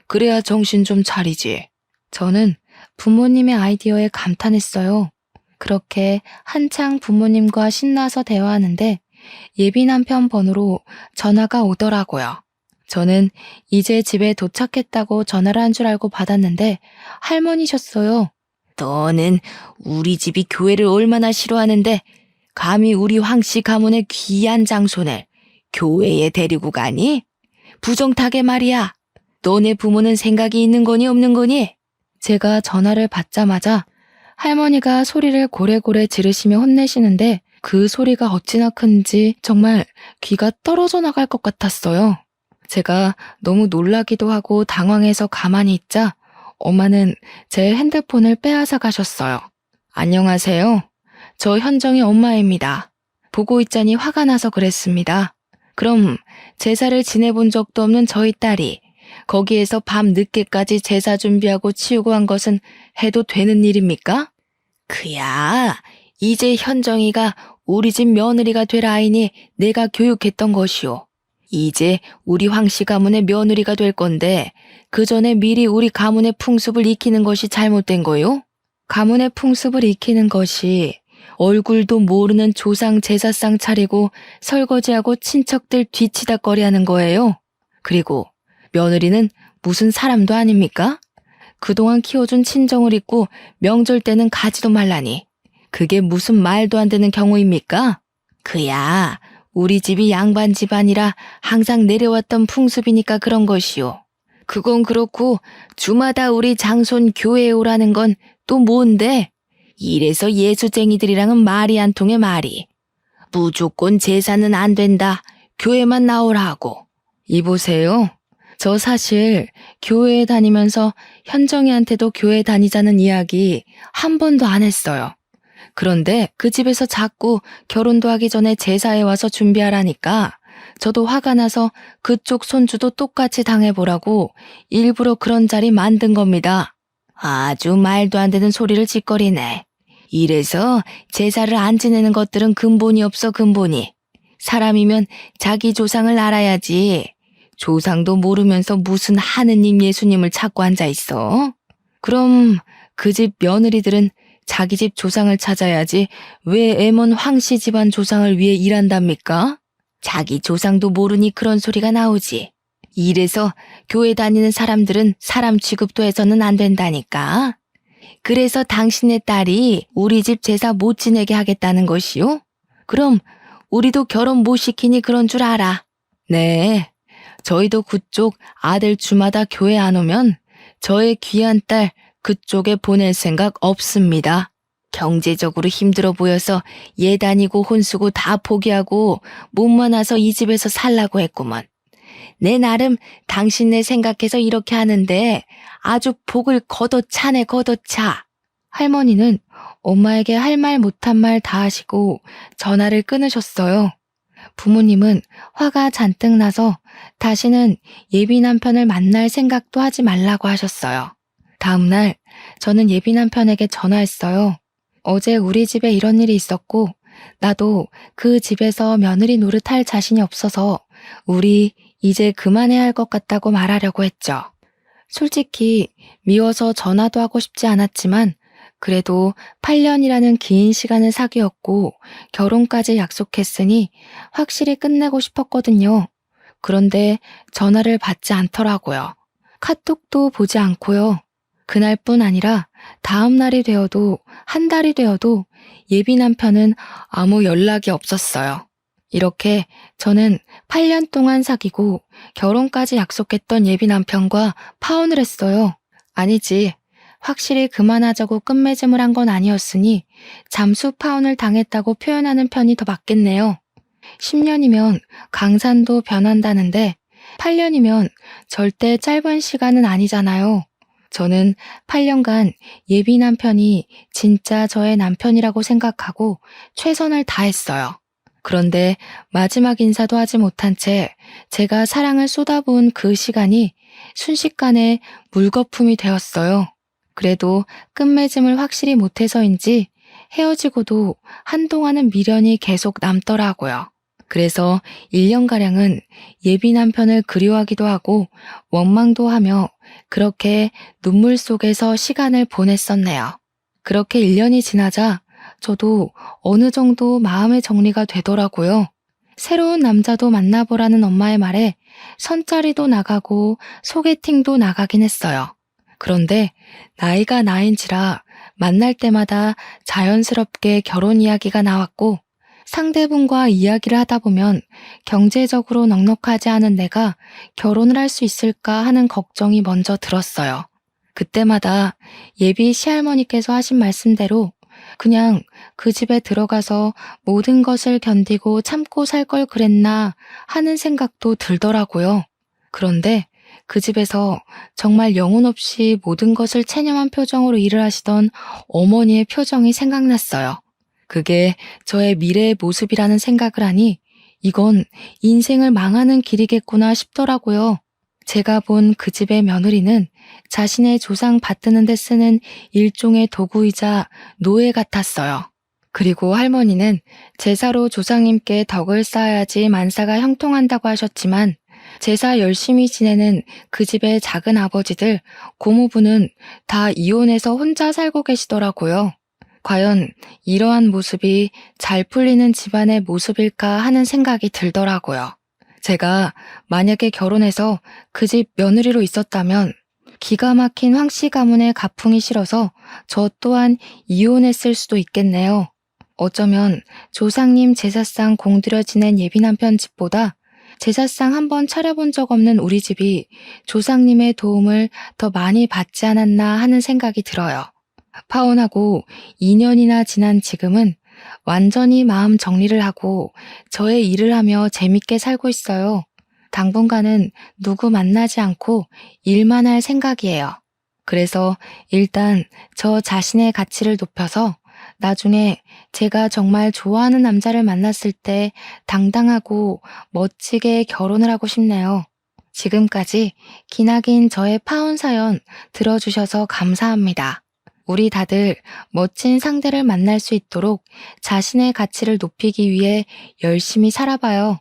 그래야 정신 좀 차리지. 저는 부모님의 아이디어에 감탄했어요. 그렇게 한창 부모님과 신나서 대화하는데 예비 남편 번호로 전화가 오더라고요. 저는 이제 집에 도착했다고 전화를 한 줄 알고 받았는데 할머니셨어요. 너는 우리 집이 교회를 얼마나 싫어하는데 감히 우리 황씨 가문의 귀한 장손을 교회에 데리고 가니? 부정타게 말이야. 너네 부모는 생각이 있는 거니 없는 거니? 제가 전화를 받자마자 할머니가 소리를 고래고래 지르시며 혼내시는데 그 소리가 어찌나 큰지 정말 귀가 떨어져 나갈 것 같았어요. 제가 너무 놀라기도 하고 당황해서 가만히 있자 엄마는 제 핸드폰을 빼앗아 가셨어요. 안녕하세요. 저 현정이 엄마입니다. 보고 있자니 화가 나서 그랬습니다. 그럼 제사를 지내본 적도 없는 저희 딸이 거기에서 밤 늦게까지 제사 준비하고 치우고 한 것은 해도 되는 일입니까? 그야, 이제 현정이가 우리 집 며느리가 될 아이니 내가 교육했던 것이오. 이제 우리 황씨 가문의 며느리가 될 건데 그 전에 미리 우리 가문의 풍습을 익히는 것이 잘못된 거요? 가문의 풍습을 익히는 것이 얼굴도 모르는 조상 제사상 차리고 설거지하고 친척들 뒤치다꺼리하는 거예요. 그리고 며느리는 무슨 사람도 아닙니까? 그동안 키워준 친정을 잊고 명절 때는 가지도 말라니. 그게 무슨 말도 안 되는 경우입니까? 그야 우리 집이 양반 집안이라 항상 내려왔던 풍습이니까 그런 것이오. 그건 그렇고 주마다 우리 장손 교회에 오라는 건 또 뭔데? 이래서 예수쟁이들이랑은 말이 안 통해 말이. 무조건 제사는 안 된다. 교회만 나오라고. 이보세요. 저 사실 교회에 다니면서 현정이한테도 교회 다니자는 이야기 한 번도 안 했어요. 그런데 그 집에서 자꾸 결혼도 하기 전에 제사에 와서 준비하라니까 저도 화가 나서 그쪽 손주도 똑같이 당해보라고 일부러 그런 자리 만든 겁니다. 아주 말도 안 되는 소리를 짓거리네. 이래서 제사를 안 지내는 것들은 근본이 없어 근본이. 사람이면 자기 조상을 알아야지. 조상도 모르면서 무슨 하느님 예수님을 찾고 앉아있어? 그럼 그 집 며느리들은 자기 집 조상을 찾아야지 왜 애먼 황씨 집안 조상을 위해 일한답니까? 자기 조상도 모르니 그런 소리가 나오지. 이래서 교회 다니는 사람들은 사람 취급도 해서는 안 된다니까. 그래서 당신의 딸이 우리 집 제사 못 지내게 하겠다는 것이요? 그럼 우리도 결혼 못 시키니 그런 줄 알아. 네, 저희도 그쪽 아들 주마다 교회 안 오면 저의 귀한 딸 그쪽에 보낼 생각 없습니다. 경제적으로 힘들어 보여서 예단이고 혼수고 다 포기하고 몸만 와서 이 집에서 살라고 했구먼. 내 나름 당신네 생각해서 이렇게 하는데 아주 복을 걷어차네 걷어차. 할머니는 엄마에게 할 말 못한 말 다 하시고 전화를 끊으셨어요. 부모님은 화가 잔뜩 나서 다시는 예비 남편을 만날 생각도 하지 말라고 하셨어요. 다음날 저는 예비 남편에게 전화했어요. 어제 우리 집에 이런 일이 있었고 나도 그 집에서 며느리 노릇할 자신이 없어서 우리 이제 그만해야 할 것 같다고 말하려고 했죠. 솔직히 미워서 전화도 하고 싶지 않았지만 그래도 8년이라는 긴 시간을 사귀었고 결혼까지 약속했으니 확실히 끝내고 싶었거든요. 그런데 전화를 받지 않더라고요. 카톡도 보지 않고요. 그날뿐 아니라 다음 날이 되어도 한 달이 되어도 예비 남편은 아무 연락이 없었어요. 이렇게 저는 8년 동안 사귀고 결혼까지 약속했던 예비 남편과 파혼을 했어요. 아니지. 확실히 그만하자고 끝맺음을 한 건 아니었으니 잠수 파혼을 당했다고 표현하는 편이 더 맞겠네요. 10년이면 강산도 변한다는데 8년이면 절대 짧은 시간은 아니잖아요. 저는 8년간 예비 남편이 진짜 저의 남편이라고 생각하고 최선을 다했어요. 그런데 마지막 인사도 하지 못한 채 제가 사랑을 쏟아부은 그 시간이 순식간에 물거품이 되었어요. 그래도 끝맺음을 확실히 못해서인지 헤어지고도 한동안은 미련이 계속 남더라고요. 그래서 1년가량은 예비 남편을 그리워하기도 하고 원망도 하며 그렇게 눈물 속에서 시간을 보냈었네요. 그렇게 1년이 지나자 저도 어느 정도 마음의 정리가 되더라고요. 새로운 남자도 만나보라는 엄마의 말에 선짜리도 나가고 소개팅도 나가긴 했어요. 그런데 나이가 나인지라 만날 때마다 자연스럽게 결혼 이야기가 나왔고 상대분과 이야기를 하다 보면 경제적으로 넉넉하지 않은 내가 결혼을 할 수 있을까 하는 걱정이 먼저 들었어요. 그때마다 예비 시할머니께서 하신 말씀대로 그냥 그 집에 들어가서 모든 것을 견디고 참고 살 걸 그랬나 하는 생각도 들더라고요. 그런데 그 집에서 정말 영혼 없이 모든 것을 체념한 표정으로 일을 하시던 어머니의 표정이 생각났어요. 그게 저의 미래의 모습이라는 생각을 하니 이건 인생을 망하는 길이겠구나 싶더라고요. 제가 본 그 집의 며느리는 자신의 조상 받드는 데 쓰는 일종의 도구이자 노예 같았어요. 그리고 할머니는 제사로 조상님께 덕을 쌓아야지 만사가 형통한다고 하셨지만 제사 열심히 지내는 그 집의 작은 아버지들, 고모부는 다 이혼해서 혼자 살고 계시더라고요. 과연 이러한 모습이 잘 풀리는 집안의 모습일까 하는 생각이 들더라고요. 제가 만약에 결혼해서 그 집 며느리로 있었다면 기가 막힌 황씨 가문의 가풍이 싫어서 저 또한 이혼했을 수도 있겠네요. 어쩌면 조상님 제사상 공들여 지낸 예비남편 집보다 제사상 한 번 차려본 적 없는 우리 집이 조상님의 도움을 더 많이 받지 않았나 하는 생각이 들어요. 파혼하고 2년이나 지난 지금은 완전히 마음 정리를 하고 저의 일을 하며 재밌게 살고 있어요. 당분간은 누구 만나지 않고 일만 할 생각이에요. 그래서 일단 저 자신의 가치를 높여서 나중에 제가 정말 좋아하는 남자를 만났을 때 당당하고 멋지게 결혼을 하고 싶네요. 지금까지 기나긴 저의 파혼 사연 들어주셔서 감사합니다. 우리 다들 멋진 상대를 만날 수 있도록 자신의 가치를 높이기 위해 열심히 살아봐요.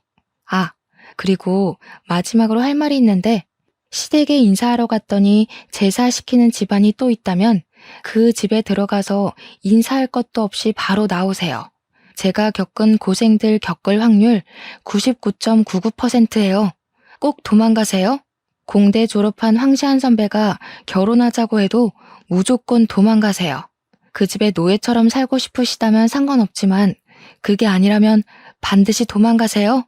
아, 그리고 마지막으로 할 말이 있는데 시댁에 인사하러 갔더니 제사시키는 집안이 또 있다면 그 집에 들어가서 인사할 것도 없이 바로 나오세요. 제가 겪은 고생들 겪을 확률 99.99%예요. 꼭 도망가세요. 공대 졸업한 황시한 선배가 결혼하자고 해도 무조건 도망가세요. 그 집에 노예처럼 살고 싶으시다면 상관없지만 그게 아니라면 반드시 도망가세요.